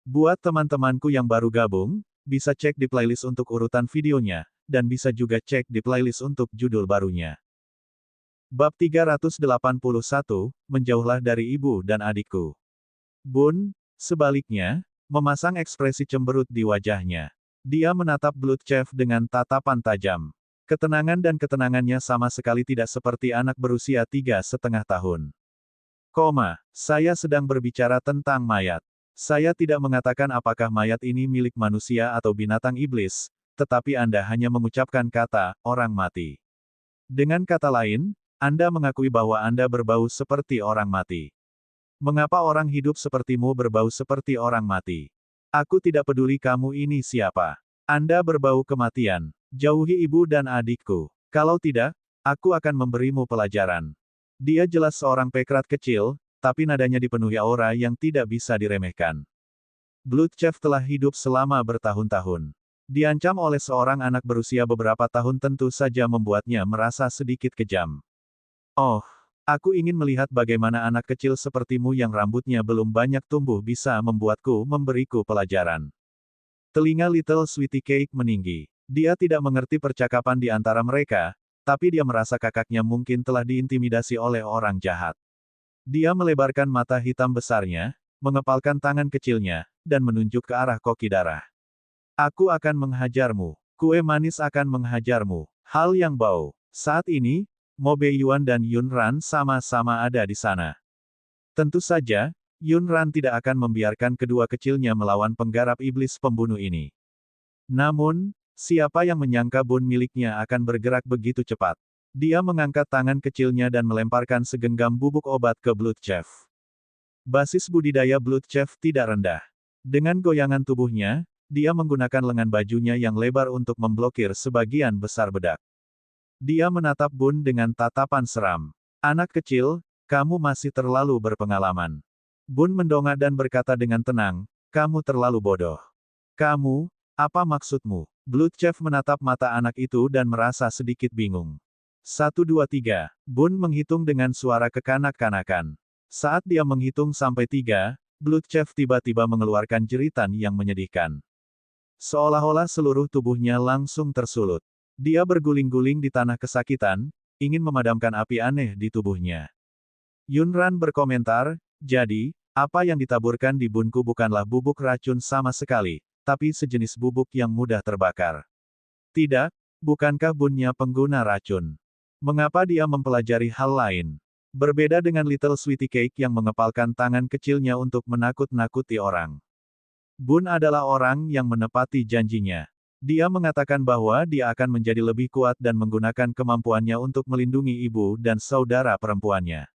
Buat teman-temanku yang baru gabung, bisa cek di playlist untuk urutan videonya, dan bisa juga cek di playlist untuk judul barunya. Bab 381, Menjauhlah dari ibu dan adikku. Bun, sebaliknya, memasang ekspresi cemberut di wajahnya. Dia menatap Bloodchef dengan tatapan tajam. Ketenangan dan ketenangannya sama sekali tidak seperti anak berusia 3,5 tahun. Saya sedang berbicara tentang mayat. Saya tidak mengatakan apakah mayat ini milik manusia atau binatang iblis, tetapi Anda hanya mengucapkan kata, orang mati. Dengan kata lain, Anda mengakui bahwa Anda berbau seperti orang mati. Mengapa orang hidup sepertimu berbau seperti orang mati? Aku tidak peduli kamu ini siapa. Anda berbau kematian. Jauhi ibu dan adikku. Kalau tidak, aku akan memberimu pelajaran. Dia jelas seorang pekrat kecil, tapi nadanya dipenuhi aura yang tidak bisa diremehkan. Bloodchef telah hidup selama bertahun-tahun. Diancam oleh seorang anak berusia beberapa tahun tentu saja membuatnya merasa sedikit kejam. Oh, aku ingin melihat bagaimana anak kecil sepertimu yang rambutnya belum banyak tumbuh bisa membuatku memberiku pelajaran. Telinga Little Sweetie Cake meninggi. Dia tidak mengerti percakapan di antara mereka, tapi dia merasa kakaknya mungkin telah diintimidasi oleh orang jahat. Dia melebarkan mata hitam besarnya, mengepalkan tangan kecilnya, dan menunjuk ke arah koki darah. Aku akan menghajarmu. Kue manis akan menghajarmu. Hal yang bau. Saat ini, Mo Beiyuan dan Yun Ran sama-sama ada di sana. Tentu saja, Yun Ran tidak akan membiarkan kedua kecilnya melawan penggarap iblis pembunuh ini. Namun, siapa yang menyangka Bun miliknya akan bergerak begitu cepat? Dia mengangkat tangan kecilnya dan melemparkan segenggam bubuk obat ke Bloodchef. Basis budidaya Bloodchef tidak rendah. Dengan goyangan tubuhnya, dia menggunakan lengan bajunya yang lebar untuk memblokir sebagian besar bedak. Dia menatap Bun dengan tatapan seram. Anak kecil, kamu masih terlalu berpengalaman. Bun mendongak dan berkata dengan tenang, kamu terlalu bodoh. Kamu, apa maksudmu? Bloodchef menatap mata anak itu dan merasa sedikit bingung. 1, 2, 3. Bun menghitung dengan suara kekanak-kanakan. Saat dia menghitung sampai 3, Bloodchef tiba-tiba mengeluarkan jeritan yang menyedihkan. Seolah-olah seluruh tubuhnya langsung tersulut. Dia berguling-guling di tanah kesakitan, ingin memadamkan api aneh di tubuhnya. Yun Ran berkomentar, jadi, apa yang ditaburkan di bunku bukanlah bubuk racun sama sekali, tapi sejenis bubuk yang mudah terbakar. Tidak, bukankah bunnya pengguna racun? Mengapa dia mempelajari hal lain? Berbeda dengan Little Sweetie Cake yang mengepalkan tangan kecilnya untuk menakut-nakuti orang. Bun adalah orang yang menepati janjinya. Dia mengatakan bahwa dia akan menjadi lebih kuat dan menggunakan kemampuannya untuk melindungi ibu dan saudara perempuannya.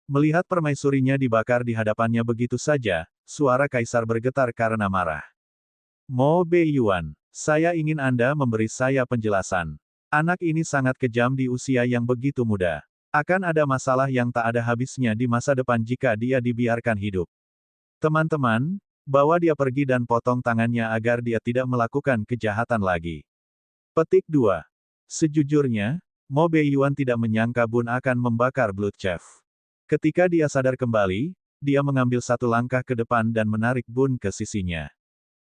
Melihat permaisurinya dibakar di hadapannya begitu saja, suara kaisar bergetar karena marah. Mo Beiyuan, saya ingin Anda memberi saya penjelasan. Anak ini sangat kejam di usia yang begitu muda. Akan ada masalah yang tak ada habisnya di masa depan jika dia dibiarkan hidup. Teman-teman, bawa dia pergi dan potong tangannya agar dia tidak melakukan kejahatan lagi. Petik 2. Sejujurnya, Mo Beiyuan tidak menyangka Bun akan membakar Bloodchef. Ketika dia sadar kembali, dia mengambil satu langkah ke depan dan menarik Bun ke sisinya.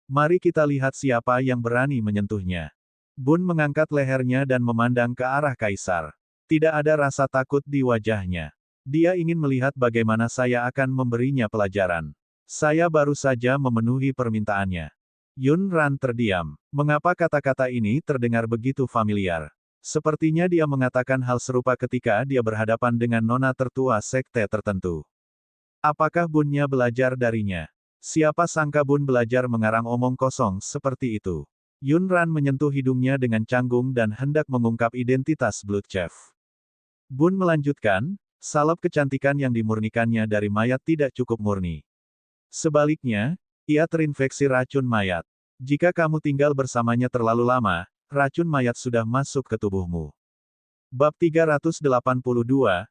Mari kita lihat siapa yang berani menyentuhnya. Bun mengangkat lehernya dan memandang ke arah kaisar. Tidak ada rasa takut di wajahnya. Dia ingin melihat bagaimana saya akan memberinya pelajaran. Saya baru saja memenuhi permintaannya. Yun Ran terdiam. Mengapa kata-kata ini terdengar begitu familiar? Sepertinya dia mengatakan hal serupa ketika dia berhadapan dengan nona tertua sekte tertentu. Apakah Bunnya belajar darinya? Siapa sangka Bun belajar mengarang omong kosong seperti itu. Yun Ran menyentuh hidungnya dengan canggung dan hendak mengungkap identitas Bloodchef. Bun melanjutkan, salep kecantikan yang dimurnikannya dari mayat tidak cukup murni. Sebaliknya, ia terinfeksi racun mayat. Jika kamu tinggal bersamanya terlalu lama, racun mayat sudah masuk ke tubuhmu. Bab 382,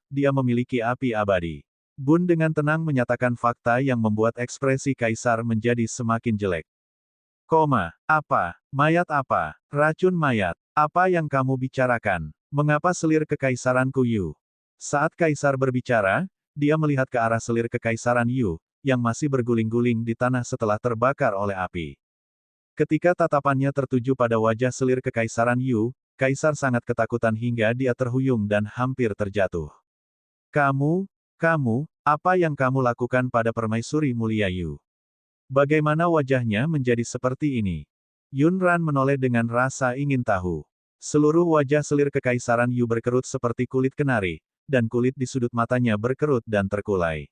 dia memiliki api abadi. Bun dengan tenang menyatakan fakta yang membuat ekspresi kaisar menjadi semakin jelek. Apa? Mayat apa? Racun mayat. Apa yang kamu bicarakan? Mengapa selir kekaisaranku Yu? Saat kaisar berbicara, dia melihat ke arah selir kekaisaran Yu, yang masih berguling-guling di tanah setelah terbakar oleh api. Ketika tatapannya tertuju pada wajah selir Kekaisaran Yu, Kaisar sangat ketakutan hingga dia terhuyung dan hampir terjatuh. Kamu, apa yang kamu lakukan pada permaisuri mulia Yu? Bagaimana wajahnya menjadi seperti ini? Yunran menoleh dengan rasa ingin tahu. Seluruh wajah selir Kekaisaran Yu berkerut seperti kulit kenari, dan kulit di sudut matanya berkerut dan terkulai.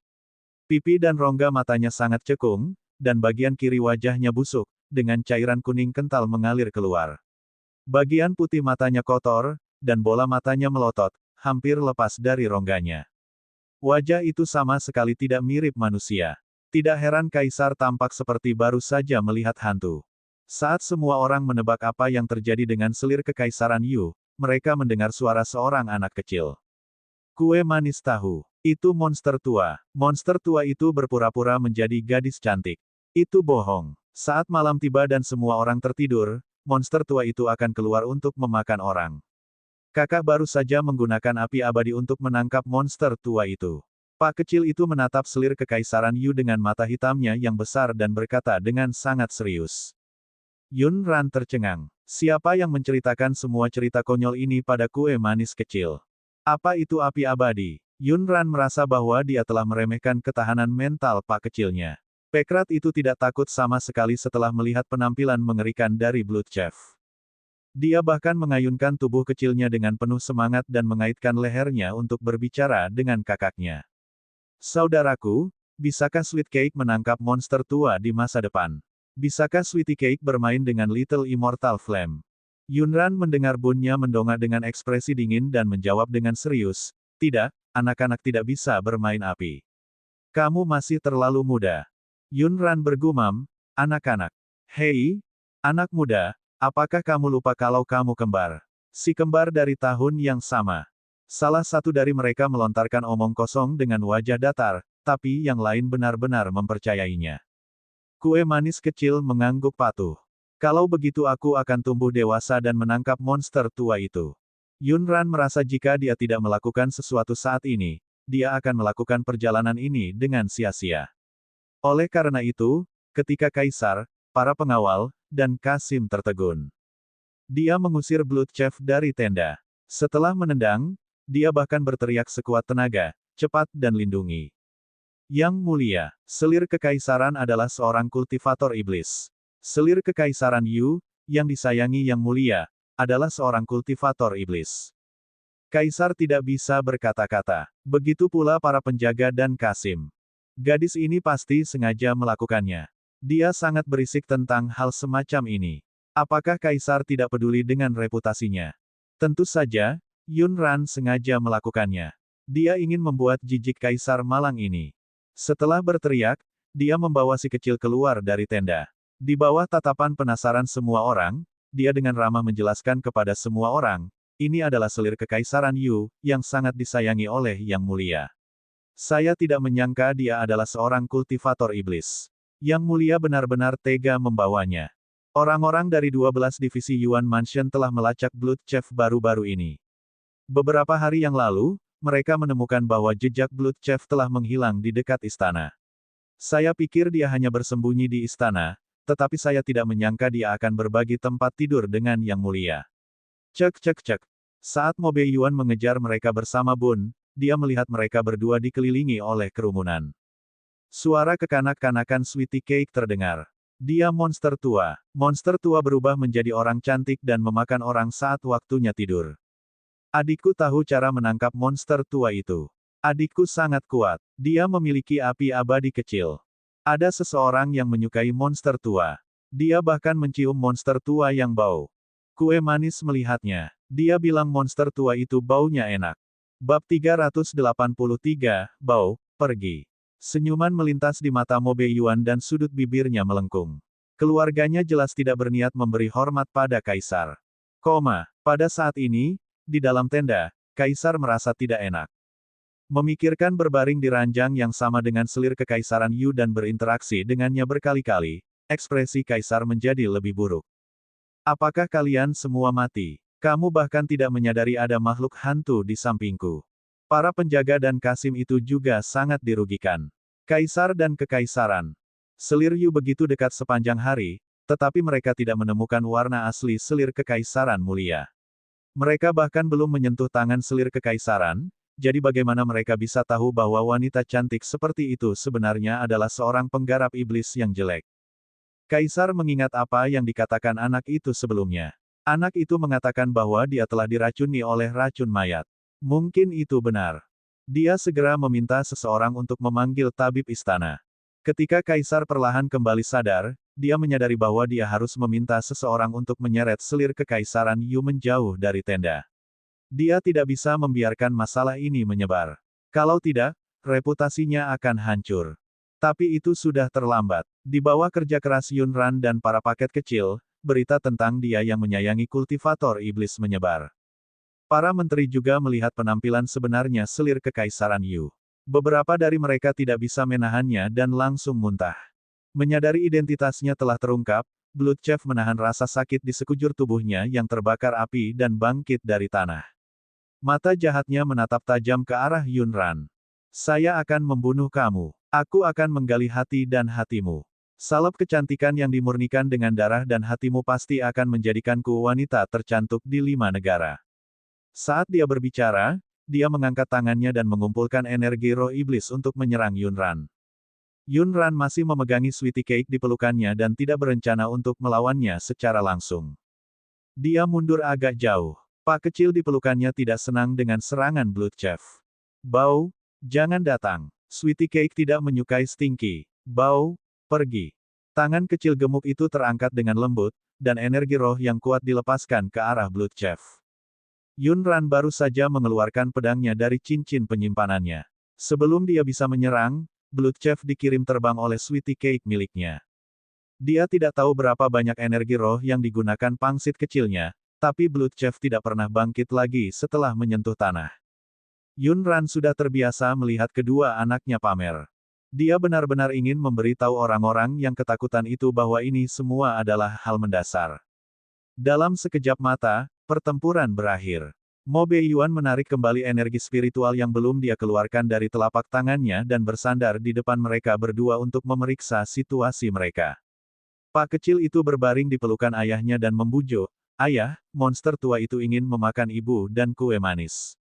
Pipi dan rongga matanya sangat cekung, dan bagian kiri wajahnya busuk, dengan cairan kuning kental mengalir keluar. Bagian putih matanya kotor, dan bola matanya melotot, hampir lepas dari rongganya. Wajah itu sama sekali tidak mirip manusia. Tidak heran Kaisar tampak seperti baru saja melihat hantu. Saat semua orang menebak apa yang terjadi dengan selir Kekaisaran Yu, mereka mendengar suara seorang anak kecil. Kue manis tahu. Itu monster tua. Monster tua itu berpura-pura menjadi gadis cantik. Itu bohong. Saat malam tiba dan semua orang tertidur, monster tua itu akan keluar untuk memakan orang. Kakak baru saja menggunakan api abadi untuk menangkap monster tua itu. Pak kecil itu menatap selir Kekaisaran Yu dengan mata hitamnya yang besar dan berkata dengan sangat serius. Yunran tercengang. Siapa yang menceritakan semua cerita konyol ini pada kue manis kecil? Apa itu api abadi? Yunran merasa bahwa dia telah meremehkan ketahanan mental Pak kecilnya. Pekrat itu tidak takut sama sekali setelah melihat penampilan mengerikan dari Blood Chef. Dia bahkan mengayunkan tubuh kecilnya dengan penuh semangat dan mengaitkan lehernya untuk berbicara dengan kakaknya. Saudaraku, bisakah Sweet Cake menangkap monster tua di masa depan? Bisakah Sweetie Cake bermain dengan Little Immortal Flame? Yunran mendengar bunnya mendongak dengan ekspresi dingin dan menjawab dengan serius, tidak, anak-anak tidak bisa bermain api. Kamu masih terlalu muda. Yunran bergumam, anak-anak. Hei, anak muda, apakah kamu lupa kalau kamu kembar? Si kembar dari tahun yang sama. Salah satu dari mereka melontarkan omong kosong dengan wajah datar, tapi yang lain benar-benar mempercayainya. Kue manis kecil mengangguk patuh. Kalau begitu aku akan tumbuh dewasa dan menangkap monster tua itu. Yunran merasa jika dia tidak melakukan sesuatu saat ini, dia akan melakukan perjalanan ini dengan sia-sia. Oleh karena itu, ketika Kaisar, para pengawal, dan Kasim tertegun. Dia mengusir Blood Chef dari tenda. Setelah menendang, dia bahkan berteriak sekuat tenaga, cepat dan lindungi. Yang mulia, selir Kekaisaran adalah seorang kultivator iblis. Selir Kekaisaran Yu, yang disayangi Yang Mulia, adalah seorang kultivator iblis. Kaisar tidak bisa berkata-kata. Begitu pula para penjaga dan Kasim. Gadis ini pasti sengaja melakukannya. Dia sangat berisik tentang hal semacam ini. Apakah Kaisar tidak peduli dengan reputasinya? Tentu saja, Yunran sengaja melakukannya. Dia ingin membuat jijik Kaisar malang ini. Setelah berteriak, dia membawa si kecil keluar dari tenda. Di bawah tatapan penasaran semua orang, dia dengan ramah menjelaskan kepada semua orang, ini adalah selir Kekaisaran Yu, yang sangat disayangi oleh Yang Mulia. Saya tidak menyangka dia adalah seorang kultivator iblis. Yang Mulia benar-benar tega membawanya. Orang-orang dari 12 divisi Yuan Mansion telah melacak Blood Chef baru-baru ini. Beberapa hari yang lalu, mereka menemukan bahwa jejak Blood Chef telah menghilang di dekat istana. Saya pikir dia hanya bersembunyi di istana, tetapi saya tidak menyangka dia akan berbagi tempat tidur dengan Yang Mulia. Cek cek cek. Saat Mobe Yuan mengejar mereka bersama Bun, dia melihat mereka berdua dikelilingi oleh kerumunan. Suara kekanak-kanakan Sweetie Cake terdengar. Dia monster tua. Monster tua berubah menjadi orang cantik dan memakan orang saat waktunya tidur. Adikku tahu cara menangkap monster tua itu. Adikku sangat kuat. Dia memiliki api abadi kecil. Ada seseorang yang menyukai monster tua. Dia bahkan mencium monster tua yang bau. Kue manis melihatnya. Dia bilang monster tua itu baunya enak. Bab 383, Bau, pergi. Senyuman melintas di mata Mobe Yuan dan sudut bibirnya melengkung. Keluarganya jelas tidak berniat memberi hormat pada Kaisar. Pada saat ini, di dalam tenda, Kaisar merasa tidak enak. Memikirkan berbaring di ranjang yang sama dengan selir Kekaisaran Yu dan berinteraksi dengannya berkali-kali, ekspresi Kaisar menjadi lebih buruk. Apakah kalian semua mati? Kamu bahkan tidak menyadari ada makhluk hantu di sampingku. Para penjaga dan Kasim itu juga sangat dirugikan. Kaisar dan Kekaisaran. Selir Yu begitu dekat sepanjang hari, tetapi mereka tidak menemukan warna asli selir Kekaisaran mulia. Mereka bahkan belum menyentuh tangan selir Kekaisaran, jadi bagaimana mereka bisa tahu bahwa wanita cantik seperti itu sebenarnya adalah seorang penggarap iblis yang jelek? Kaisar mengingat apa yang dikatakan anak itu sebelumnya. Anak itu mengatakan bahwa dia telah diracuni oleh racun mayat. Mungkin itu benar. Dia segera meminta seseorang untuk memanggil tabib istana. Ketika Kaisar perlahan kembali sadar, dia menyadari bahwa dia harus meminta seseorang untuk menyeret selir Kekaisaran Yu menjauh dari tenda. Dia tidak bisa membiarkan masalah ini menyebar. Kalau tidak, reputasinya akan hancur. Tapi itu sudah terlambat. Di bawah kerja keras Yunran dan para paket kecil, berita tentang dia yang menyayangi kultivator iblis menyebar. Para menteri juga melihat penampilan sebenarnya selir Kekaisaran Yu. Beberapa dari mereka tidak bisa menahannya dan langsung muntah. Menyadari identitasnya telah terungkap, Blood Chef menahan rasa sakit di sekujur tubuhnya yang terbakar api dan bangkit dari tanah. Mata jahatnya menatap tajam ke arah Yunran. Saya akan membunuh kamu. Aku akan menggali hati dan hatimu. Salep kecantikan yang dimurnikan dengan darah dan hatimu pasti akan menjadikanku wanita tercantik di 5 negara. Saat dia berbicara, dia mengangkat tangannya dan mengumpulkan energi roh iblis untuk menyerang Yunran. Yunran masih memegangi Sweetie Cake di pelukannya dan tidak berencana untuk melawannya secara langsung. Dia mundur agak jauh. Pak kecil di pelukannya tidak senang dengan serangan Blood Chef. Bau, jangan datang. Sweetie Cake tidak menyukai Stinky. Bau, pergi. Tangan kecil gemuk itu terangkat dengan lembut, dan energi roh yang kuat dilepaskan ke arah Blood Chef. Yunran baru saja mengeluarkan pedangnya dari cincin penyimpanannya. Sebelum dia bisa menyerang, Blood Chef dikirim terbang oleh Sweetie Cake miliknya. Dia tidak tahu berapa banyak energi roh yang digunakan pangsit kecilnya, tapi Blood Chef tidak pernah bangkit lagi setelah menyentuh tanah. Yunran sudah terbiasa melihat kedua anaknya pamer. Dia benar-benar ingin memberitahu orang-orang yang ketakutan itu bahwa ini semua adalah hal mendasar. Dalam sekejap mata, pertempuran berakhir. Mo Beiyuan menarik kembali energi spiritual yang belum dia keluarkan dari telapak tangannya dan bersandar di depan mereka berdua untuk memeriksa situasi mereka. Pak kecil itu berbaring di pelukan ayahnya dan membujuk, "Ayah, monster tua itu ingin memakan ibu dan kue manis."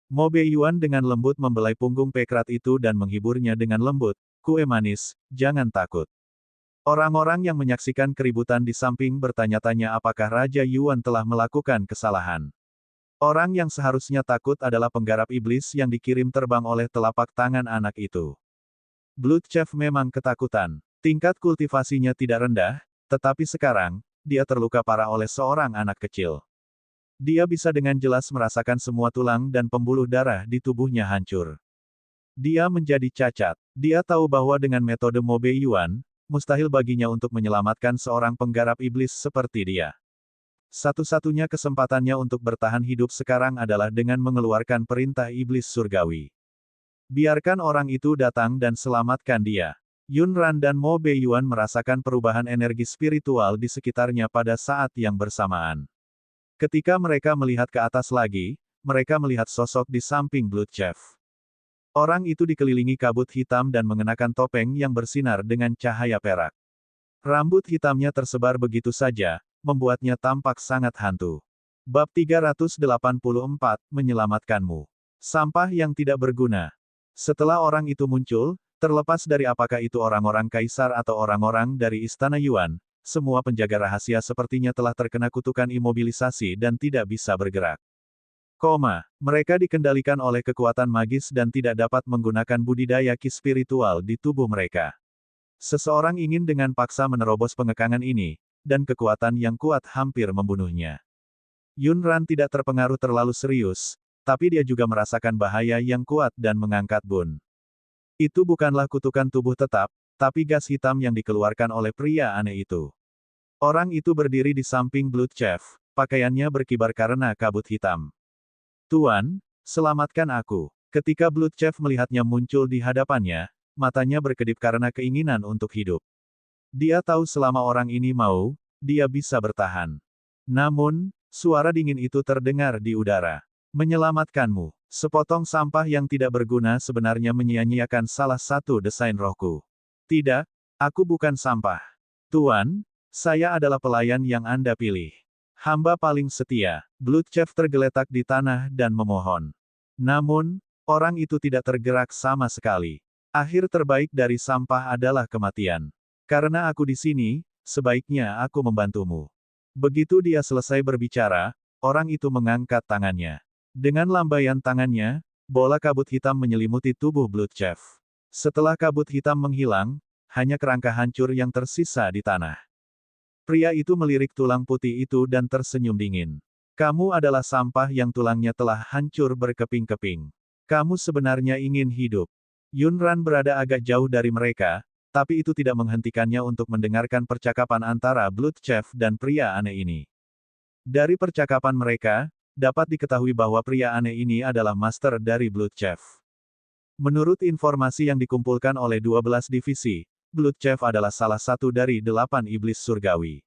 Mo Beiyuan dengan lembut membelai punggung pekrat itu dan menghiburnya dengan lembut, "Kue manis, jangan takut." Orang-orang yang menyaksikan keributan di samping bertanya-tanya apakah Raja Yuan telah melakukan kesalahan. Orang yang seharusnya takut adalah penggarap iblis yang dikirim terbang oleh telapak tangan anak itu. Blood Chef memang ketakutan. Tingkat kultivasinya tidak rendah, tetapi sekarang, dia terluka parah oleh seorang anak kecil. Dia bisa dengan jelas merasakan semua tulang dan pembuluh darah di tubuhnya hancur. Dia menjadi cacat. Dia tahu bahwa dengan metode Mo Beiyuan, mustahil baginya untuk menyelamatkan seorang penggarap iblis seperti dia. Satu-satunya kesempatannya untuk bertahan hidup sekarang adalah dengan mengeluarkan perintah iblis surgawi. Biarkan orang itu datang dan selamatkan dia. Yunran dan Mo Beiyuan merasakan perubahan energi spiritual di sekitarnya pada saat yang bersamaan. Ketika mereka melihat ke atas lagi, mereka melihat sosok di samping Blood Chef. Orang itu dikelilingi kabut hitam dan mengenakan topeng yang bersinar dengan cahaya perak. Rambut hitamnya tersebar begitu saja, membuatnya tampak sangat hantu. Bab 384, Menyelamatkanmu. Sampah yang tidak berguna. Setelah orang itu muncul, terlepas dari apakah itu orang-orang kaisar atau orang-orang dari Istana Yuan, semua penjaga rahasia sepertinya telah terkena kutukan imobilisasi dan tidak bisa bergerak. Mereka dikendalikan oleh kekuatan magis dan tidak dapat menggunakan budidaya ki spiritual di tubuh mereka. Seseorang ingin dengan paksa menerobos pengekangan ini, dan kekuatan yang kuat hampir membunuhnya. Yunran tidak terpengaruh terlalu serius, tapi dia juga merasakan bahaya yang kuat dan mengangkat bun. Itu bukanlah kutukan tubuh tetap, tapi gas hitam yang dikeluarkan oleh pria aneh itu. Orang itu berdiri di samping Blood Chef, pakaiannya berkibar karena kabut hitam. "Tuan, selamatkan aku." Ketika Blood Chef melihatnya muncul di hadapannya, matanya berkedip karena keinginan untuk hidup. Dia tahu selama orang ini mau, dia bisa bertahan. Namun, suara dingin itu terdengar di udara. Menyelamatkanmu. Sepotong sampah yang tidak berguna sebenarnya menyia-nyiakan salah satu desain rohku. Tidak, aku bukan sampah. Tuan, saya adalah pelayan yang Anda pilih. Hamba paling setia. Bloodchef tergeletak di tanah dan memohon. Namun, orang itu tidak tergerak sama sekali. Akhir terbaik dari sampah adalah kematian. Karena aku di sini, sebaiknya aku membantumu. Begitu dia selesai berbicara, orang itu mengangkat tangannya. Dengan lambaian tangannya, bola kabut hitam menyelimuti tubuh Bloodchef. Setelah kabut hitam menghilang, hanya kerangka hancur yang tersisa di tanah. Pria itu melirik tulang putih itu dan tersenyum dingin. Kamu adalah sampah yang tulangnya telah hancur berkeping-keping. Kamu sebenarnya ingin hidup. Yunran berada agak jauh dari mereka, tapi itu tidak menghentikannya untuk mendengarkan percakapan antara Bloodchef dan pria aneh ini. Dari percakapan mereka, dapat diketahui bahwa pria aneh ini adalah master dari Bloodchef. Menurut informasi yang dikumpulkan oleh 12 divisi, Bloodchef adalah salah satu dari 8 iblis surgawi.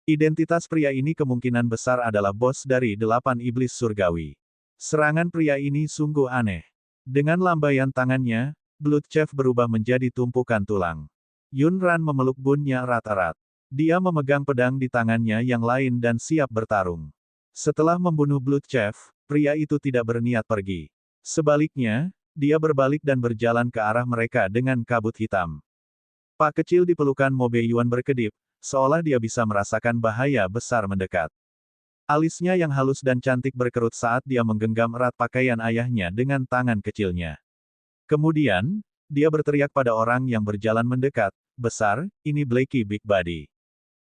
Identitas pria ini kemungkinan besar adalah bos dari 8 iblis surgawi. Serangan pria ini sungguh aneh. Dengan lambaian tangannya, Bloodchef berubah menjadi tumpukan tulang. Yunran memeluk bunnya erat-erat. Dia memegang pedang di tangannya yang lain dan siap bertarung. Setelah membunuh Bloodchef, pria itu tidak berniat pergi. Sebaliknya, dia berbalik dan berjalan ke arah mereka dengan kabut hitam. Pak kecil di pelukan Mo Beiyuan berkedip, seolah dia bisa merasakan bahaya besar mendekat. Alisnya yang halus dan cantik berkerut saat dia menggenggam erat pakaian ayahnya dengan tangan kecilnya. Kemudian, dia berteriak pada orang yang berjalan mendekat, besar, ini Blacky Big Buddy.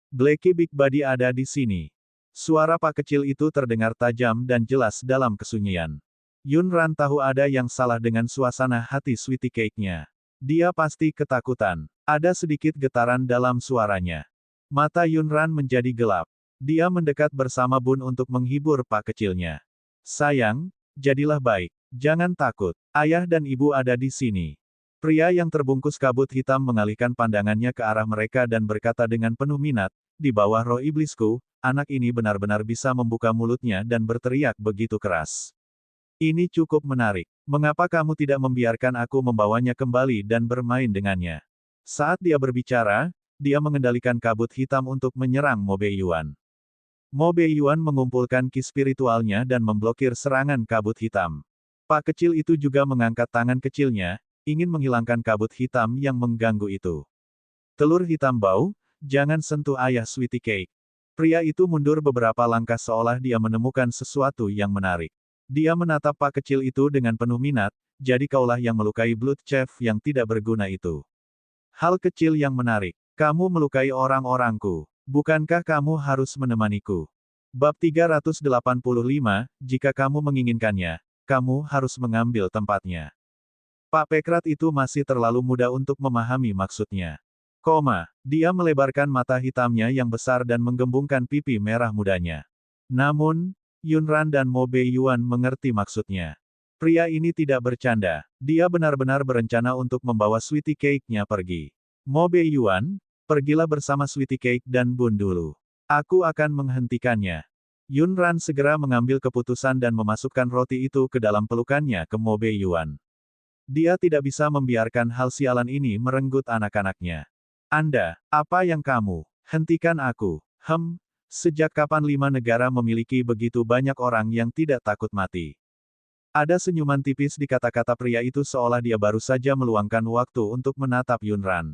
Blacky Big Buddy ada di sini. Suara Pak kecil itu terdengar tajam dan jelas dalam kesunyian. Yunran tahu ada yang salah dengan suasana hati Sweetie Cake-nya. Dia pasti ketakutan. Ada sedikit getaran dalam suaranya. Mata Yunran menjadi gelap. Dia mendekat bersama Bun untuk menghibur Pak kecilnya. Sayang, jadilah baik. Jangan takut. Ayah dan ibu ada di sini. Pria yang terbungkus kabut hitam mengalihkan pandangannya ke arah mereka dan berkata dengan penuh minat, di bawah roh iblisku, anak ini benar-benar bisa membuka mulutnya dan berteriak begitu keras. Ini cukup menarik. Mengapa kamu tidak membiarkan aku membawanya kembali dan bermain dengannya? Saat dia berbicara, dia mengendalikan kabut hitam untuk menyerang Mo Beiyuan. Mo Beiyuan mengumpulkan ki spiritualnya dan memblokir serangan kabut hitam. Pak kecil itu juga mengangkat tangan kecilnya, ingin menghilangkan kabut hitam yang mengganggu itu. Telur hitam bau, jangan sentuh ayah Sweetie Cake. Pria itu mundur beberapa langkah seolah dia menemukan sesuatu yang menarik. Dia menatap Pak kecil itu dengan penuh minat, jadi kaulah yang melukai Bloodchef yang tidak berguna itu. Hal kecil yang menarik. Kamu melukai orang-orangku. Bukankah kamu harus menemaniku? Bab 385, jika kamu menginginkannya, kamu harus mengambil tempatnya. Pak Pekrat itu masih terlalu muda untuk memahami maksudnya. Dia melebarkan mata hitamnya yang besar dan menggembungkan pipi merah mudanya. Namun, Yunran dan Mo Beiyuan mengerti maksudnya. Pria ini tidak bercanda. Dia benar-benar berencana untuk membawa Sweetie Cake-nya pergi. Mo Beiyuan, pergilah bersama Sweetie Cake dan Bun dulu. Aku akan menghentikannya. Yunran segera mengambil keputusan dan memasukkan roti itu ke dalam pelukannya ke Mo Beiyuan. Dia tidak bisa membiarkan hal sialan ini merenggut anak-anaknya. Anda, apa yang kamu? Hentikan aku. Sejak kapan 5 negara memiliki begitu banyak orang yang tidak takut mati? Ada senyuman tipis di kata-kata pria itu seolah dia baru saja meluangkan waktu untuk menatap Yunran.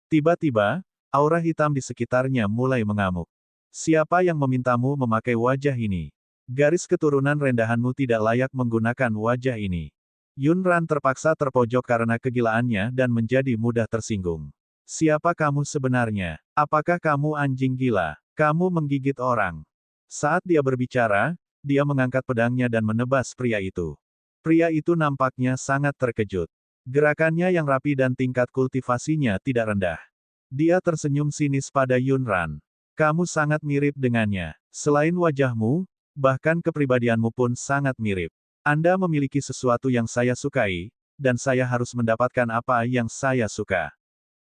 Tiba-tiba, aura hitam di sekitarnya mulai mengamuk. Siapa yang memintamu memakai wajah ini? Garis keturunan rendahanmu tidak layak menggunakan wajah ini. Yunran terpaksa terpojok karena kegilaannya dan menjadi mudah tersinggung. Siapa kamu sebenarnya? Apakah kamu anjing gila? Kamu menggigit orang. Saat dia berbicara, dia mengangkat pedangnya dan menebas pria itu. Pria itu nampaknya sangat terkejut. Gerakannya yang rapi dan tingkat kultivasinya tidak rendah. Dia tersenyum sinis pada Yunran. Kamu sangat mirip dengannya. Selain wajahmu, bahkan kepribadianmu pun sangat mirip. Anda memiliki sesuatu yang saya sukai, dan saya harus mendapatkan apa yang saya suka.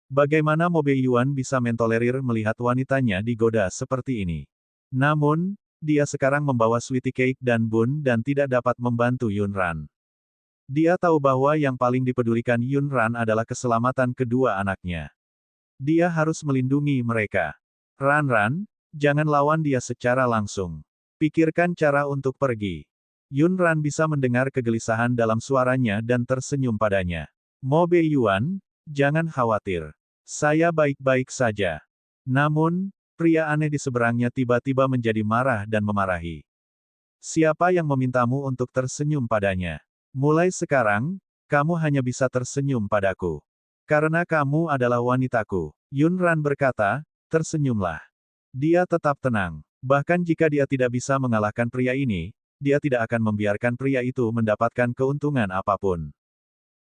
Bagaimana Mo Beiyuan bisa mentolerir melihat wanitanya digoda seperti ini? Namun, dia sekarang membawa Sweetie Cake dan Bun dan tidak dapat membantu Yunran. Dia tahu bahwa yang paling dipedulikan Yunran adalah keselamatan kedua anaknya. Dia harus melindungi mereka. Ran, jangan lawan dia secara langsung. Pikirkan cara untuk pergi. Yunran bisa mendengar kegelisahan dalam suaranya dan tersenyum padanya. Mo Beiyuan, jangan khawatir. Saya baik-baik saja. Namun, pria aneh di seberangnya tiba-tiba menjadi marah dan memarahi. Siapa yang memintamu untuk tersenyum padanya? Mulai sekarang, kamu hanya bisa tersenyum padaku. Karena kamu adalah wanitaku. Yunran berkata, tersenyumlah. Dia tetap tenang. Bahkan jika dia tidak bisa mengalahkan pria ini, dia tidak akan membiarkan pria itu mendapatkan keuntungan apapun.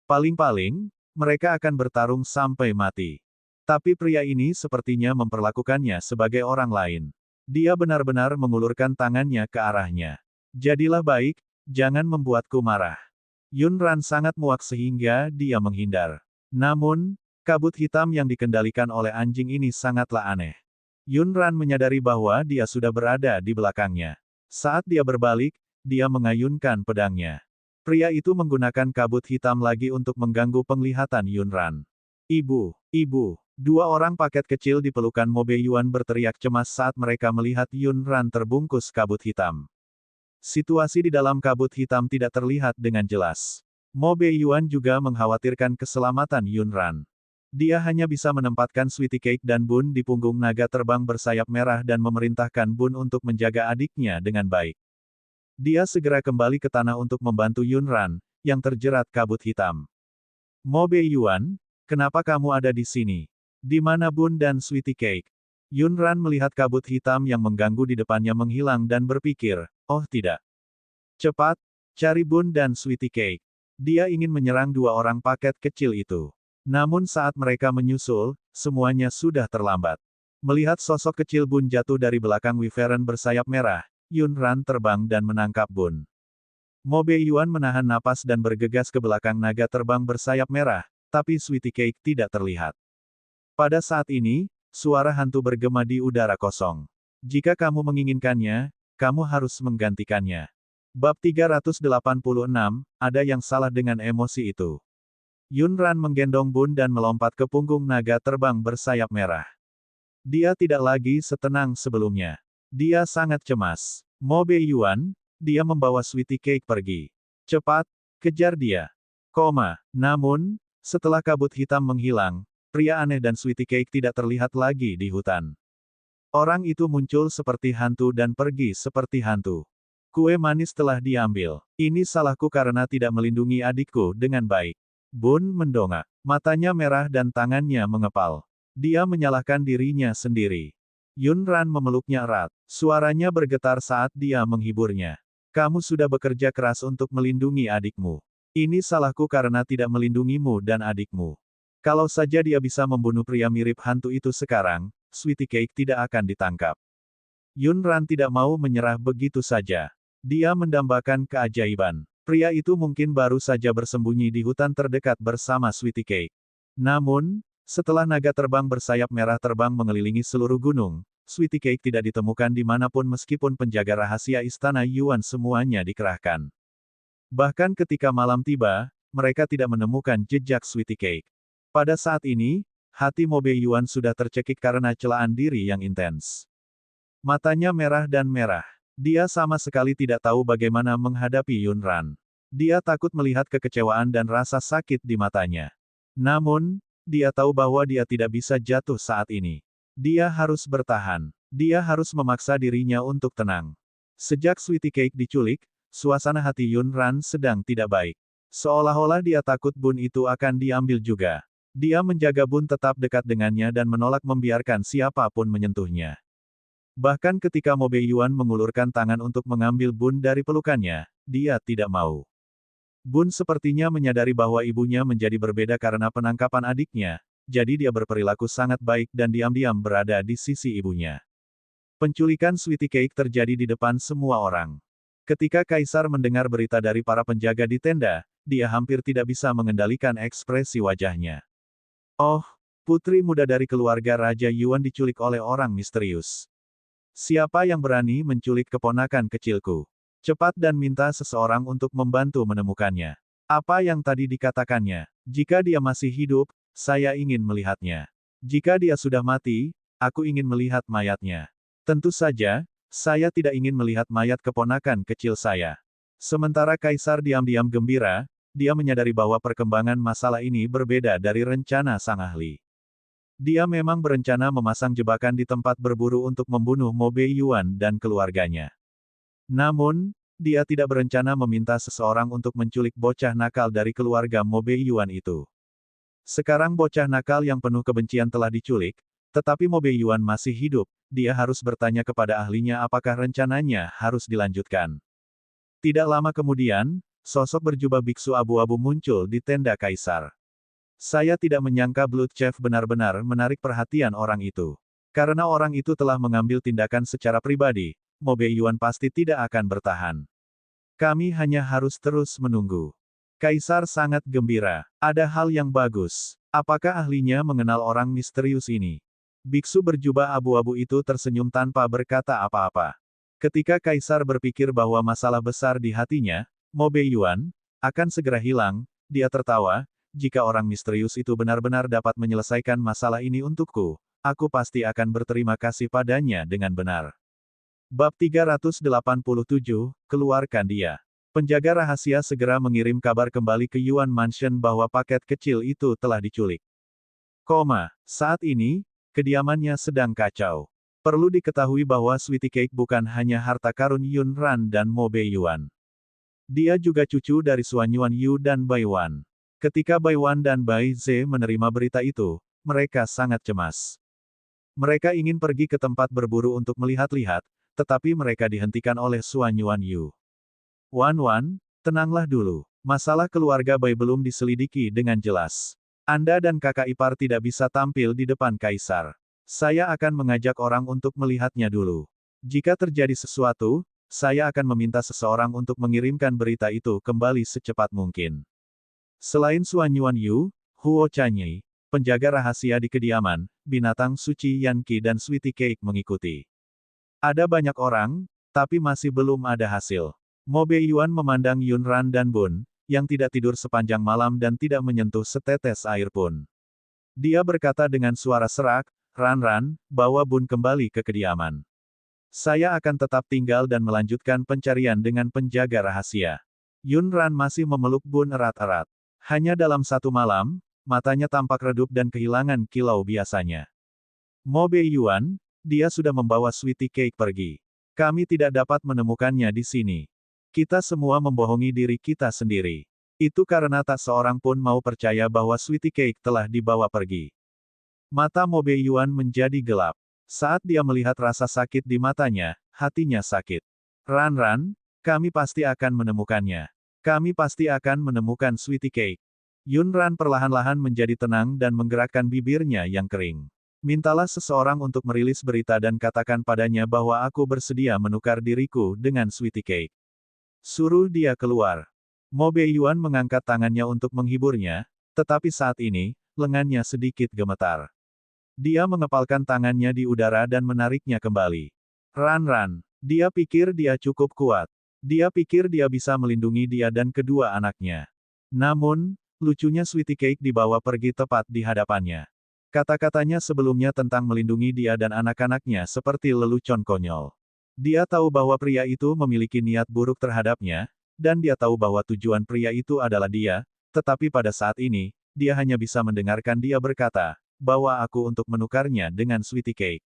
Paling-paling, mereka akan bertarung sampai mati. Tapi pria ini sepertinya memperlakukannya sebagai orang lain. Dia benar-benar mengulurkan tangannya ke arahnya. Jadilah baik, jangan membuatku marah. Yunran sangat muak sehingga dia menghindar. Namun, kabut hitam yang dikendalikan oleh anjing ini sangatlah aneh. Yunran menyadari bahwa dia sudah berada di belakangnya. Saat dia berbalik, dia mengayunkan pedangnya. Pria itu menggunakan kabut hitam lagi untuk mengganggu penglihatan Yunran. Ibu, dua orang paket kecil di pelukan Mo Beiyuan berteriak cemas saat mereka melihat Yunran terbungkus kabut hitam. Situasi di dalam kabut hitam tidak terlihat dengan jelas. Mo Beiyuan juga mengkhawatirkan keselamatan Yunran. Dia hanya bisa menempatkan Sweetie Cake dan Bun di punggung naga terbang bersayap merah dan memerintahkan Bun untuk menjaga adiknya dengan baik. Dia segera kembali ke tanah untuk membantu Yunran, yang terjerat kabut hitam. Mo Beiyuan, kenapa kamu ada di sini? Di mana Bun dan Sweetie Cake? Yunran melihat kabut hitam yang mengganggu di depannya menghilang dan berpikir, oh tidak. Cepat, cari Bun dan Sweetie Cake. Dia ingin menyerang dua orang paket kecil itu. Namun saat mereka menyusul, semuanya sudah terlambat. Melihat sosok kecil Bun jatuh dari belakang Wyvern bersayap merah, Yunran terbang dan menangkap Bun. Mo Beiyuan menahan napas dan bergegas ke belakang naga terbang bersayap merah, tapi Sweetie Cake tidak terlihat. Pada saat ini, suara hantu bergema di udara kosong. Jika kamu menginginkannya, kamu harus menggantikannya. Bab 386, ada yang salah dengan emosi itu. Yunran menggendong Bun dan melompat ke punggung naga terbang bersayap merah. Dia tidak lagi setenang sebelumnya. Dia sangat cemas. Mo Beiyuan, dia membawa Sweetie Cake pergi. Cepat, kejar dia. Namun, setelah kabut hitam menghilang, pria aneh dan Sweetie Cake tidak terlihat lagi di hutan. Orang itu muncul seperti hantu dan pergi seperti hantu. Kue manis telah diambil. Ini salahku karena tidak melindungi adikku dengan baik. Bun mendongak. Matanya merah dan tangannya mengepal. Dia menyalahkan dirinya sendiri. Yunran memeluknya erat. Suaranya bergetar saat dia menghiburnya. Kamu sudah bekerja keras untuk melindungi adikmu. Ini salahku karena tidak melindungimu dan adikmu. Kalau saja dia bisa membunuh pria mirip hantu itu sekarang, Sweetie Cake tidak akan ditangkap. Yunran tidak mau menyerah begitu saja. Dia mendambakan keajaiban. Pria itu mungkin baru saja bersembunyi di hutan terdekat bersama Sweetie Cake. Namun, setelah naga terbang bersayap merah terbang mengelilingi seluruh gunung, Sweetie Cake tidak ditemukan dimanapun meskipun penjaga rahasia istana Yuan semuanya dikerahkan. Bahkan ketika malam tiba, mereka tidak menemukan jejak Sweetie Cake. Pada saat ini, hati Mo Beiyuan sudah tercekik karena celaan diri yang intens. Matanya merah dan merah. Dia sama sekali tidak tahu bagaimana menghadapi Yunran. Dia takut melihat kekecewaan dan rasa sakit di matanya. Namun, dia tahu bahwa dia tidak bisa jatuh saat ini. Dia harus bertahan. Dia harus memaksa dirinya untuk tenang. Sejak Sweetie Cake diculik, suasana hati Yunran sedang tidak baik. Seolah-olah dia takut Bun itu akan diambil juga. Dia menjaga Bun tetap dekat dengannya dan menolak membiarkan siapapun menyentuhnya. Bahkan ketika Mo Beiyuan mengulurkan tangan untuk mengambil Bun dari pelukannya, dia tidak mau. Bun sepertinya menyadari bahwa ibunya menjadi berbeda karena penangkapan adiknya, jadi dia berperilaku sangat baik dan diam-diam berada di sisi ibunya. Penculikan Sweetie Cake terjadi di depan semua orang. Ketika Kaisar mendengar berita dari para penjaga di tenda, dia hampir tidak bisa mengendalikan ekspresi wajahnya. Oh, putri muda dari keluarga Raja Yuan diculik oleh orang misterius. Siapa yang berani menculik keponakan kecilku? Cepat dan minta seseorang untuk membantu menemukannya. Apa yang tadi dikatakannya? Jika dia masih hidup, saya ingin melihatnya. Jika dia sudah mati, aku ingin melihat mayatnya. Tentu saja, saya tidak ingin melihat mayat keponakan kecil saya. Sementara Kaisar diam-diam gembira, dia menyadari bahwa perkembangan masalah ini berbeda dari rencana sang ahli. Dia memang berencana memasang jebakan di tempat berburu untuk membunuh Mo Beiyuan dan keluarganya. Namun, dia tidak berencana meminta seseorang untuk menculik bocah nakal dari keluarga Mo Beiyuan itu. Sekarang bocah nakal yang penuh kebencian telah diculik, tetapi Mo Beiyuan masih hidup, dia harus bertanya kepada ahlinya apakah rencananya harus dilanjutkan. Tidak lama kemudian, sosok berjubah biksu abu-abu muncul di tenda Kaisar. Saya tidak menyangka Blood Chef benar-benar menarik perhatian orang itu. Karena orang itu telah mengambil tindakan secara pribadi, Mo Beiyuan pasti tidak akan bertahan. Kami hanya harus terus menunggu. Kaisar sangat gembira. Ada hal yang bagus. Apakah ahlinya mengenal orang misterius ini? Biksu berjubah abu-abu itu tersenyum tanpa berkata apa-apa. Ketika Kaisar berpikir bahwa masalah besar di hatinya, Mo Beiyuan, akan segera hilang, dia tertawa, jika orang misterius itu benar-benar dapat menyelesaikan masalah ini untukku, aku pasti akan berterima kasih padanya dengan benar. Bab 387, keluarkan dia. Penjaga rahasia segera mengirim kabar kembali ke Yuan Mansion bahwa paket kecil itu telah diculik. Saat ini, kediamannya sedang kacau. Perlu diketahui bahwa Sweetie Cake bukan hanya harta karun Yun Ran dan Mo Beiyuan. Dia juga cucu dari Suan Yuan Yu dan Bai Wan. Ketika Bai Wan dan Bai Ze menerima berita itu, mereka sangat cemas. Mereka ingin pergi ke tempat berburu untuk melihat-lihat, tetapi mereka dihentikan oleh Suan Yuan Yu. Wan, tenanglah dulu. Masalah keluarga Bai belum diselidiki dengan jelas. Anda dan kakak ipar tidak bisa tampil di depan Kaisar. Saya akan mengajak orang untuk melihatnya dulu. Jika terjadi sesuatu, saya akan meminta seseorang untuk mengirimkan berita itu kembali secepat mungkin. Selain Suan Yuan Yu, Huo Chanyi, penjaga rahasia di kediaman, binatang suci Yanqi dan Sweetie Cake mengikuti. Ada banyak orang, tapi masih belum ada hasil. Mo Beiyuan memandang Yun Ran dan Bun, yang tidak tidur sepanjang malam dan tidak menyentuh setetes air pun. Dia berkata dengan suara serak, Ran, bawa Bun kembali ke kediaman. Saya akan tetap tinggal dan melanjutkan pencarian dengan penjaga rahasia. Yun Ran masih memeluk Bun erat-erat. Hanya dalam satu malam, matanya tampak redup dan kehilangan kilau biasanya. Mo Beiyuan, dia sudah membawa Sweetie Cake pergi. Kami tidak dapat menemukannya di sini. Kita semua membohongi diri kita sendiri. Itu karena tak seorang pun mau percaya bahwa Sweetie Cake telah dibawa pergi. Mata Mo Beiyuan menjadi gelap. Saat dia melihat rasa sakit di matanya, hatinya sakit. Ran, kami pasti akan menemukannya. Kami pasti akan menemukan Sweetie Cake. Yun Ran perlahan-lahan menjadi tenang dan menggerakkan bibirnya yang kering. Mintalah seseorang untuk merilis berita dan katakan padanya bahwa aku bersedia menukar diriku dengan Sweetie Cake. Suruh dia keluar. Mo Beiyuan mengangkat tangannya untuk menghiburnya, tetapi saat ini, lengannya sedikit gemetar. Dia mengepalkan tangannya di udara dan menariknya kembali. Ran, dia pikir dia cukup kuat. Dia pikir dia bisa melindungi dia dan kedua anaknya. Namun, lucunya Sweetie Cake dibawa pergi tepat di hadapannya. Kata-katanya sebelumnya tentang melindungi dia dan anak-anaknya seperti lelucon konyol. Dia tahu bahwa pria itu memiliki niat buruk terhadapnya, dan dia tahu bahwa tujuan pria itu adalah dia, tetapi pada saat ini, dia hanya bisa mendengarkan dia berkata, bawa aku untuk menukarnya dengan Sweetie Cake.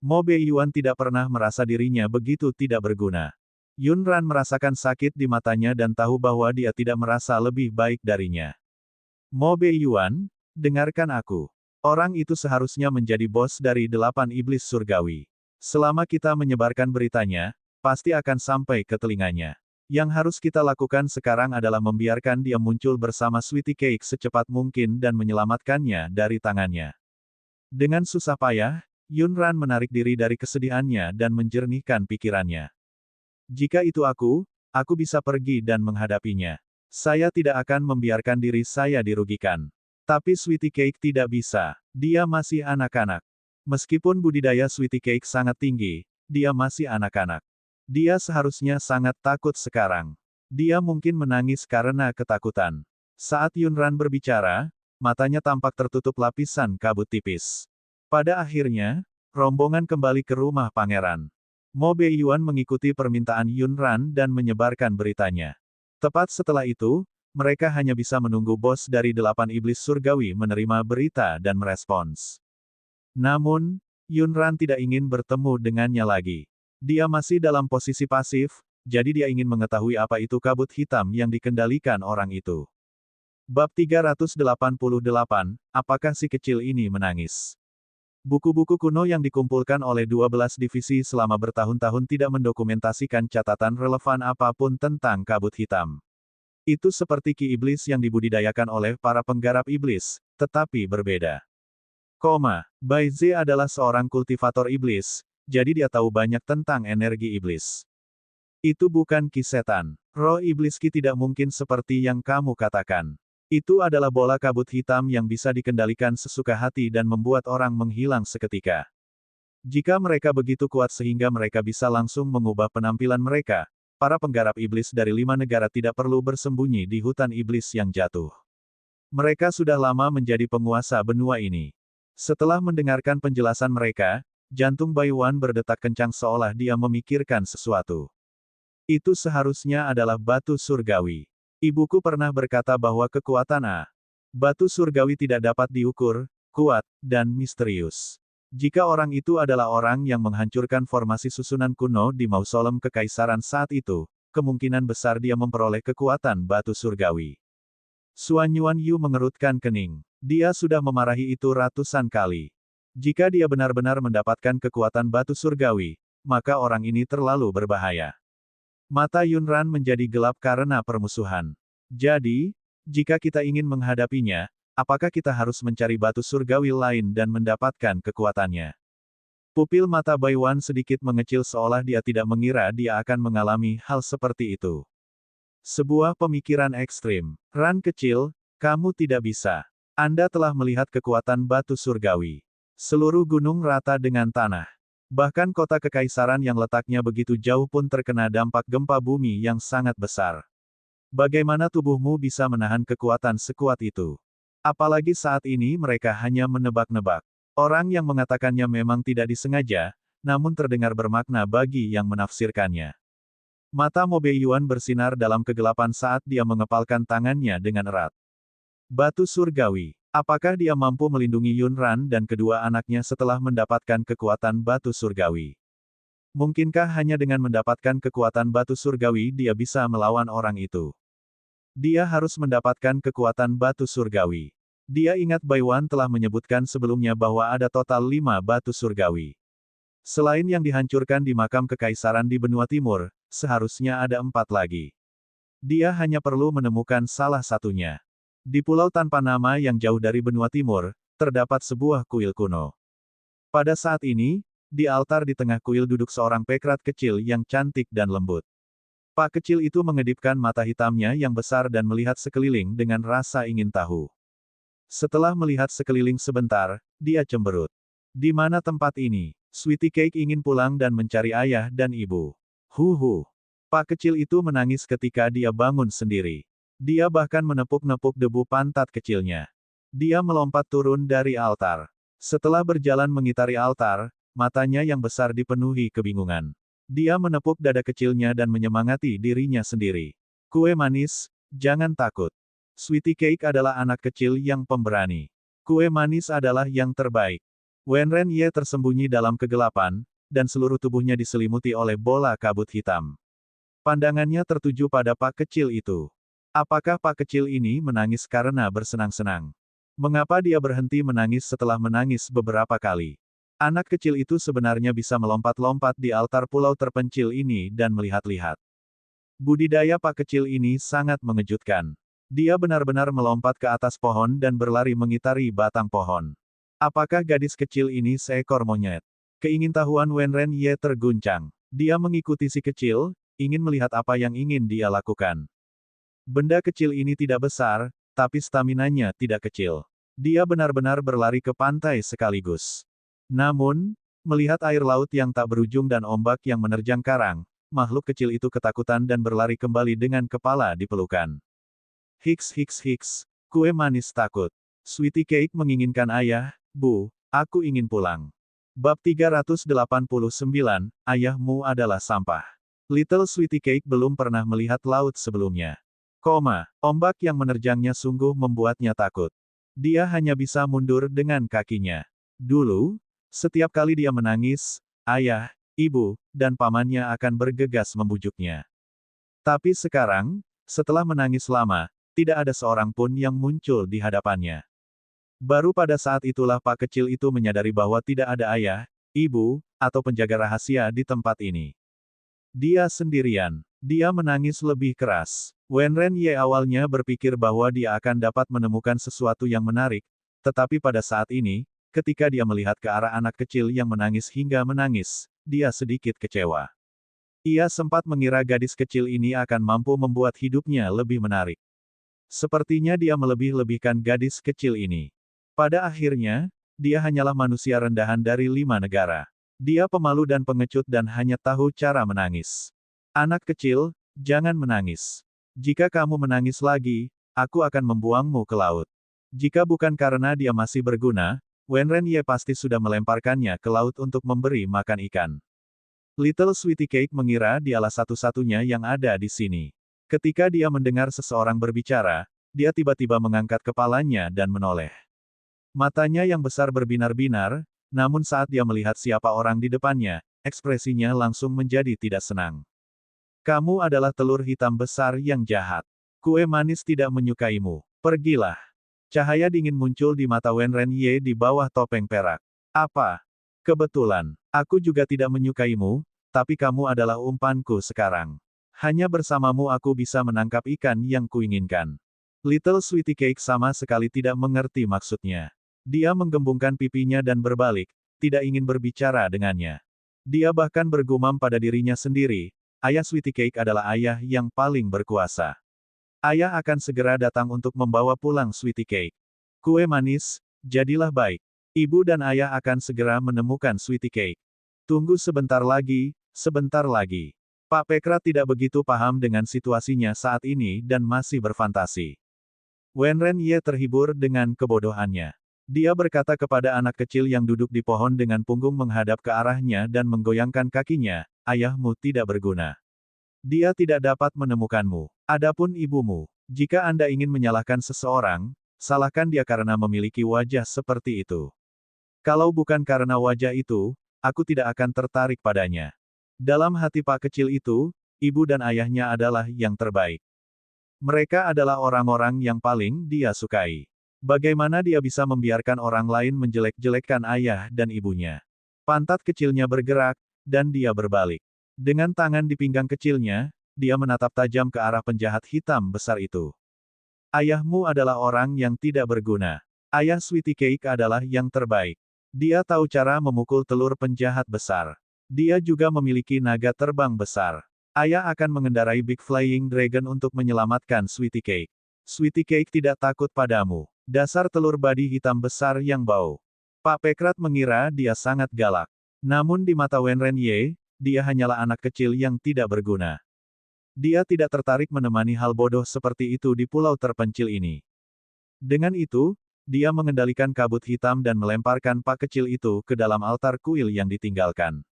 Mo Beiyuan tidak pernah merasa dirinya begitu tidak berguna. Yun Ran merasakan sakit di matanya dan tahu bahwa dia tidak merasa lebih baik darinya. Mo Beiyuan, dengarkan aku. Orang itu seharusnya menjadi bos dari 8 iblis surgawi. Selama kita menyebarkan beritanya, pasti akan sampai ke telinganya. Yang harus kita lakukan sekarang adalah membiarkan dia muncul bersama Sweetie Cake secepat mungkin dan menyelamatkannya dari tangannya. Dengan susah payah, Yun Ran menarik diri dari kesedihannya dan menjernihkan pikirannya. Jika itu aku bisa pergi dan menghadapinya. Saya tidak akan membiarkan diri saya dirugikan. Tapi Sweetie Cake tidak bisa. Dia masih anak-anak. Meskipun budidaya Sweetie Cake sangat tinggi, dia masih anak-anak. Dia seharusnya sangat takut sekarang. Dia mungkin menangis karena ketakutan. Saat Yunran berbicara, matanya tampak tertutup lapisan kabut tipis. Pada akhirnya, rombongan kembali ke rumah pangeran. Mo Beiyuan mengikuti permintaan Yunran dan menyebarkan beritanya. Tepat setelah itu, mereka hanya bisa menunggu bos dari 8 iblis surgawi menerima berita dan merespons. Namun, Yunran tidak ingin bertemu dengannya lagi. Dia masih dalam posisi pasif, jadi dia ingin mengetahui apa itu kabut hitam yang dikendalikan orang itu. Bab 388, apakah si kecil ini menangis? Buku-buku kuno yang dikumpulkan oleh 12 divisi selama bertahun-tahun tidak mendokumentasikan catatan relevan apapun tentang kabut hitam. Itu seperti ki iblis yang dibudidayakan oleh para penggarap iblis, tetapi berbeda. Bai Ze adalah seorang kultivator iblis, jadi dia tahu banyak tentang energi iblis. Itu bukan ki setan. Roh iblis ki tidak mungkin seperti yang kamu katakan. Itu adalah bola kabut hitam yang bisa dikendalikan sesuka hati dan membuat orang menghilang seketika. Jika mereka begitu kuat sehingga mereka bisa langsung mengubah penampilan mereka, para penggarap iblis dari 5 negara tidak perlu bersembunyi di hutan iblis yang jatuh. Mereka sudah lama menjadi penguasa benua ini. Setelah mendengarkan penjelasan mereka, jantung Baiwan berdetak kencang seolah dia memikirkan sesuatu. Itu seharusnya adalah batu surgawi. Ibuku pernah berkata bahwa kekuatan batu surgawi tidak dapat diukur, kuat, dan misterius. Jika orang itu adalah orang yang menghancurkan formasi susunan kuno di mausolem kekaisaran saat itu, kemungkinan besar dia memperoleh kekuatan batu surgawi. Suan Yuan Yu mengerutkan kening. Dia sudah memarahi itu ratusan kali. Jika dia benar-benar mendapatkan kekuatan batu surgawi, maka orang ini terlalu berbahaya. Mata Yunran menjadi gelap karena permusuhan. Jadi, jika kita ingin menghadapinya, apakah kita harus mencari batu surgawi lain dan mendapatkan kekuatannya? Pupil mata Baiwan sedikit mengecil seolah dia tidak mengira dia akan mengalami hal seperti itu. Sebuah pemikiran ekstrim. Ran kecil, kamu tidak bisa. Anda telah melihat kekuatan batu surgawi. Seluruh gunung rata dengan tanah. Bahkan kota kekaisaran yang letaknya begitu jauh pun terkena dampak gempa bumi yang sangat besar. Bagaimana tubuhmu bisa menahan kekuatan sekuat itu? Apalagi saat ini mereka hanya menebak-nebak. Orang yang mengatakannya memang tidak disengaja, namun terdengar bermakna bagi yang menafsirkannya. Mata Mo Beiyuan bersinar dalam kegelapan saat dia mengepalkan tangannya dengan erat. Batu surgawi. Apakah dia mampu melindungi Yunran dan kedua anaknya setelah mendapatkan kekuatan batu surgawi? Mungkinkah hanya dengan mendapatkan kekuatan batu surgawi dia bisa melawan orang itu? Dia harus mendapatkan kekuatan batu surgawi. Dia ingat Baiwan telah menyebutkan sebelumnya bahwa ada total 5 batu surgawi. Selain yang dihancurkan di makam kekaisaran di benua timur, seharusnya ada 4 lagi. Dia hanya perlu menemukan salah satunya. Di pulau tanpa nama yang jauh dari benua timur, terdapat sebuah kuil kuno. Pada saat ini, di altar di tengah kuil duduk seorang pekrat kecil yang cantik dan lembut. Pak kecil itu mengedipkan mata hitamnya yang besar dan melihat sekeliling dengan rasa ingin tahu. Setelah melihat sekeliling sebentar, dia cemberut. Di mana tempat ini? Sweetie Cake ingin pulang dan mencari ayah dan ibu. Pak kecil itu menangis ketika dia bangun sendiri. Dia bahkan menepuk-nepuk debu pantat kecilnya. Dia melompat turun dari altar. Setelah berjalan mengitari altar, matanya yang besar dipenuhi kebingungan. Dia menepuk dada kecilnya dan menyemangati dirinya sendiri. Kue manis, jangan takut. Sweetie Cake adalah anak kecil yang pemberani. Kue manis adalah yang terbaik. Wenren Ye tersembunyi dalam kegelapan, dan seluruh tubuhnya diselimuti oleh bola kabut hitam. Pandangannya tertuju pada Pak kecil itu. Apakah Pak kecil ini menangis karena bersenang-senang? Mengapa dia berhenti menangis setelah menangis beberapa kali? Anak kecil itu sebenarnya bisa melompat-lompat di altar pulau terpencil ini dan melihat-lihat. Budidaya Pak kecil ini sangat mengejutkan. Dia benar-benar melompat ke atas pohon dan berlari mengitari batang pohon. Apakah gadis kecil ini seekor monyet? Keingintahuan Wenren Ye terguncang. Dia mengikuti si kecil, ingin melihat apa yang ingin dia lakukan. Benda kecil ini tidak besar, tapi staminanya tidak kecil. Dia benar-benar berlari ke pantai sekaligus. Namun, Melihat air laut yang tak berujung dan ombak yang menerjang karang, makhluk kecil itu ketakutan dan berlari kembali dengan kepala di pelukan. Hiks hiks hiks, kue manis takut. Sweetie Cake menginginkan ayah, Bu, aku ingin pulang. Bab 389, Ayahmu adalah sampah. Little Sweetie Cake belum pernah melihat laut sebelumnya. Ombak yang menerjangnya sungguh membuatnya takut. Dia hanya bisa mundur dengan kakinya. Dulu, setiap kali dia menangis, ayah, ibu, dan pamannya akan bergegas membujuknya. Tapi sekarang, setelah menangis lama, tidak ada seorang pun yang muncul di hadapannya. Baru pada saat itulah Pak kecil itu menyadari bahwa tidak ada ayah, ibu, atau penjaga rahasia di tempat ini. Dia sendirian. Dia menangis lebih keras. Wenren Ye awalnya berpikir bahwa dia akan dapat menemukan sesuatu yang menarik, tetapi pada saat ini, ketika dia melihat ke arah anak kecil yang menangis hingga menangis, dia sedikit kecewa. Ia sempat mengira gadis kecil ini akan mampu membuat hidupnya lebih menarik. Sepertinya dia melebih-lebihkan gadis kecil ini. Pada akhirnya, dia hanyalah manusia rendahan dari 5 negara. Dia pemalu dan pengecut dan hanya tahu cara menangis. Anak kecil, jangan menangis. Jika kamu menangis lagi, aku akan membuangmu ke laut. Jika bukan karena dia masih berguna, Wenren Ye pasti sudah melemparkannya ke laut untuk memberi makan ikan. Little Sweetie Cake mengira dialah satu-satunya yang ada di sini. Ketika dia mendengar seseorang berbicara, dia tiba-tiba mengangkat kepalanya dan menoleh. Matanya yang besar berbinar-binar, namun saat dia melihat siapa orang di depannya, ekspresinya langsung menjadi tidak senang. Kamu adalah telur hitam besar yang jahat. Kue manis tidak menyukaimu. Pergilah. Cahaya dingin muncul di mata Wenren Ye di bawah topeng perak. Apa? Kebetulan, aku juga tidak menyukaimu, tapi kamu adalah umpanku sekarang. Hanya bersamamu aku bisa menangkap ikan yang kuinginkan. Little Sweetie Cake sama sekali tidak mengerti maksudnya. Dia menggembungkan pipinya dan berbalik, tidak ingin berbicara dengannya. Dia bahkan bergumam pada dirinya sendiri, ayah Sweetie Cake adalah ayah yang paling berkuasa. Ayah akan segera datang untuk membawa pulang Sweetie Cake. Kue manis, jadilah baik. Ibu dan ayah akan segera menemukan Sweetie Cake. Tunggu sebentar lagi, sebentar lagi. Pak Pekra tidak begitu paham dengan situasinya saat ini dan masih berfantasi. Wenren Ye terhibur dengan kebodohannya. Dia berkata kepada anak kecil yang duduk di pohon dengan punggung menghadap ke arahnya dan menggoyangkan kakinya, ayahmu tidak berguna. Dia tidak dapat menemukanmu. Adapun ibumu, jika Anda ingin menyalahkan seseorang, salahkan dia karena memiliki wajah seperti itu. Kalau bukan karena wajah itu, aku tidak akan tertarik padanya. Dalam hati Pak kecil itu, ibu dan ayahnya adalah yang terbaik. Mereka adalah orang-orang yang paling dia sukai. Bagaimana dia bisa membiarkan orang lain menjelek-jelekkan ayah dan ibunya? Pantat kecilnya bergerak, dan dia berbalik. Dengan tangan di pinggang kecilnya, dia menatap tajam ke arah penjahat hitam besar itu. Ayahmu adalah orang yang tidak berguna. Ayah Sweetie Cake adalah yang terbaik. Dia tahu cara memukul telur penjahat besar. Dia juga memiliki naga terbang besar. Ayah akan mengendarai Big Flying Dragon untuk menyelamatkan Sweetie Cake. Sweetie Cake tidak takut padamu. Dasar telur babi hitam besar yang bau. Pak Pekrat mengira dia sangat galak. Namun di mata Wenren Ye, dia hanyalah anak kecil yang tidak berguna. Dia tidak tertarik menemani hal bodoh seperti itu di pulau terpencil ini. Dengan itu, dia mengendalikan kabut hitam dan melemparkan Pak kecil itu ke dalam altar kuil yang ditinggalkan.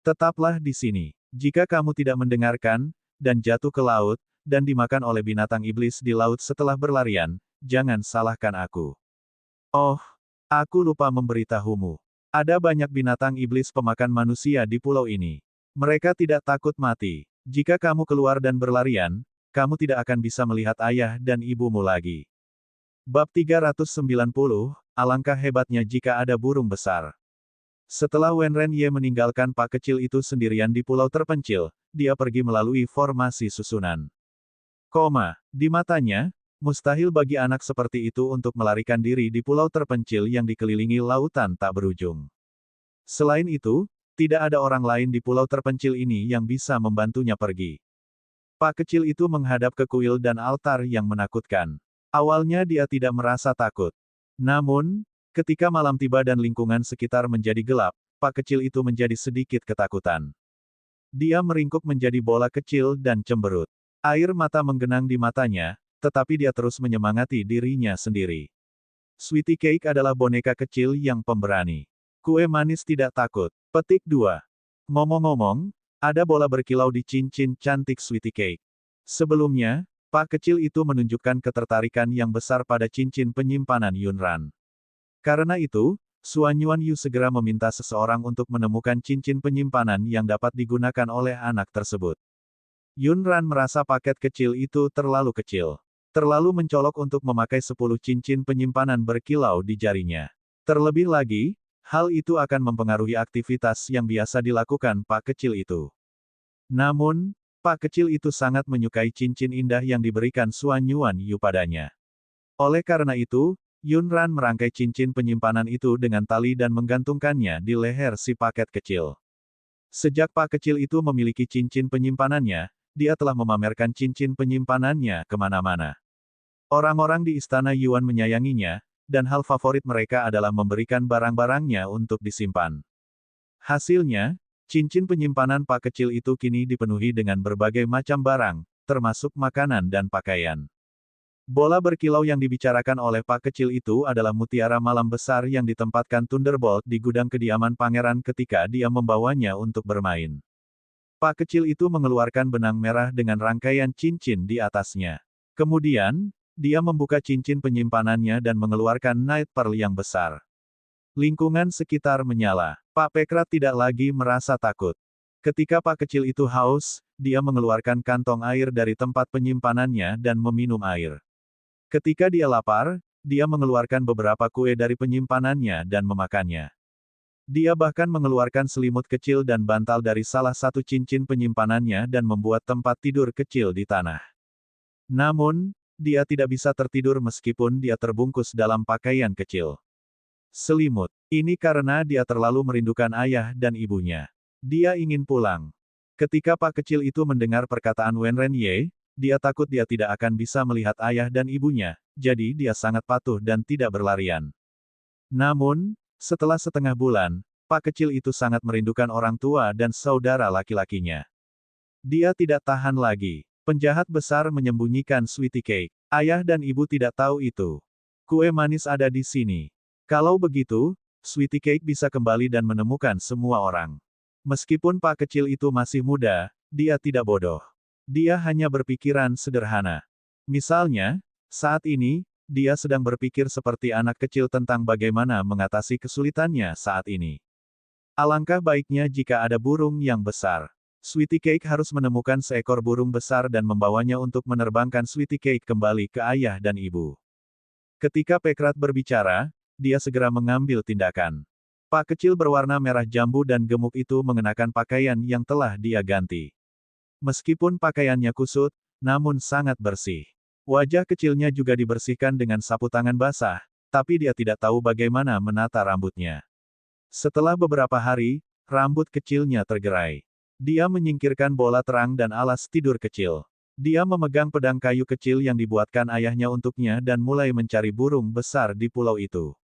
Tetaplah di sini. Jika kamu tidak mendengarkan, dan jatuh ke laut, dan dimakan oleh binatang iblis di laut setelah berlarian, jangan salahkan aku. Oh, aku lupa memberitahumu. Ada banyak binatang iblis pemakan manusia di pulau ini. Mereka tidak takut mati. Jika kamu keluar dan berlarian, kamu tidak akan bisa melihat ayah dan ibumu lagi. Bab 390, alangkah hebatnya jika ada burung besar. Setelah Wenren Ye meninggalkan Pak kecil itu sendirian di pulau terpencil, dia pergi melalui formasi susunan. Di matanya, mustahil bagi anak seperti itu untuk melarikan diri di pulau terpencil yang dikelilingi lautan tak berujung. Selain itu, tidak ada orang lain di pulau terpencil ini yang bisa membantunya pergi. Pak kecil itu menghadap ke kuil dan altar yang menakutkan. Awalnya dia tidak merasa takut. Namun, ketika malam tiba dan lingkungan sekitar menjadi gelap, Pak kecil itu menjadi sedikit ketakutan. Dia meringkuk menjadi bola kecil dan cemberut. Air mata menggenang di matanya, tetapi dia terus menyemangati dirinya sendiri. Sweetie Cake adalah boneka kecil yang pemberani. Kue manis tidak takut. Petik 2. Ngomong-ngomong, ada bola berkilau di cincin cantik Sweetie Cake. Sebelumnya, Pak kecil itu menunjukkan ketertarikan yang besar pada cincin penyimpanan Yunran. Karena itu, Suan Yuan Yu segera meminta seseorang untuk menemukan cincin penyimpanan yang dapat digunakan oleh anak tersebut. Yunran merasa paket kecil itu terlalu kecil. Terlalu mencolok untuk memakai 10 cincin penyimpanan berkilau di jarinya. Terlebih lagi, hal itu akan mempengaruhi aktivitas yang biasa dilakukan Pak kecil itu. Namun, Pak kecil itu sangat menyukai cincin indah yang diberikan Suan Yuan Yu padanya. Oleh karena itu, Yunran merangkai cincin penyimpanan itu dengan tali dan menggantungkannya di leher si paket kecil. Sejak Pak kecil itu memiliki cincin penyimpanannya, dia telah memamerkan cincin penyimpanannya kemana-mana. Orang-orang di istana Yuan menyayanginya, dan hal favorit mereka adalah memberikan barang-barangnya untuk disimpan. Hasilnya, cincin penyimpanan Pak kecil itu kini dipenuhi dengan berbagai macam barang, termasuk makanan dan pakaian. Bola berkilau yang dibicarakan oleh Pak kecil itu adalah mutiara malam besar yang ditempatkan Thunderbolt di gudang kediaman pangeran ketika dia membawanya untuk bermain. Pak kecil itu mengeluarkan benang merah dengan rangkaian cincin di atasnya. Kemudian, dia membuka cincin penyimpanannya dan mengeluarkan Night Pearl yang besar. Lingkungan sekitar menyala. Pak Pekrat tidak lagi merasa takut. Ketika Pak kecil itu haus, dia mengeluarkan kantong air dari tempat penyimpanannya dan meminum air. Ketika dia lapar, dia mengeluarkan beberapa kue dari penyimpanannya dan memakannya. Dia bahkan mengeluarkan selimut kecil dan bantal dari salah satu cincin penyimpanannya dan membuat tempat tidur kecil di tanah. Namun, dia tidak bisa tertidur meskipun dia terbungkus dalam pakaian kecil. Selimut. Ini karena dia terlalu merindukan ayah dan ibunya. Dia ingin pulang. Ketika Pak kecil itu mendengar perkataan Wen Renye, dia takut dia tidak akan bisa melihat ayah dan ibunya, jadi dia sangat patuh dan tidak berlarian. Namun, setelah setengah bulan, Pak kecil itu sangat merindukan orang tua dan saudara laki-lakinya. Dia tidak tahan lagi. Penjahat besar menyembunyikan Sweetie Cake. Ayah dan ibu tidak tahu itu. Kue manis ada di sini. Kalau begitu, Sweetie Cake bisa kembali dan menemukan semua orang. Meskipun Pak kecil itu masih muda, dia tidak bodoh. Dia hanya berpikiran sederhana. Misalnya, saat ini, dia sedang berpikir seperti anak kecil tentang bagaimana mengatasi kesulitannya saat ini. Alangkah baiknya jika ada burung yang besar. Sweetie Cake harus menemukan seekor burung besar dan membawanya untuk menerbangkan Sweetie Cake kembali ke ayah dan ibu. Ketika Pekrat berbicara, dia segera mengambil tindakan. Pak kecil berwarna merah jambu dan gemuk itu mengenakan pakaian yang telah dia ganti. Meskipun pakaiannya kusut, namun sangat bersih. Wajah kecilnya juga dibersihkan dengan sapu tangan basah, tapi dia tidak tahu bagaimana menata rambutnya. Setelah beberapa hari, rambut kecilnya tergerai. Dia menyingkirkan bola terang dan alas tidur kecil. Dia memegang pedang kayu kecil yang dibuatkan ayahnya untuknya dan mulai mencari burung besar di pulau itu.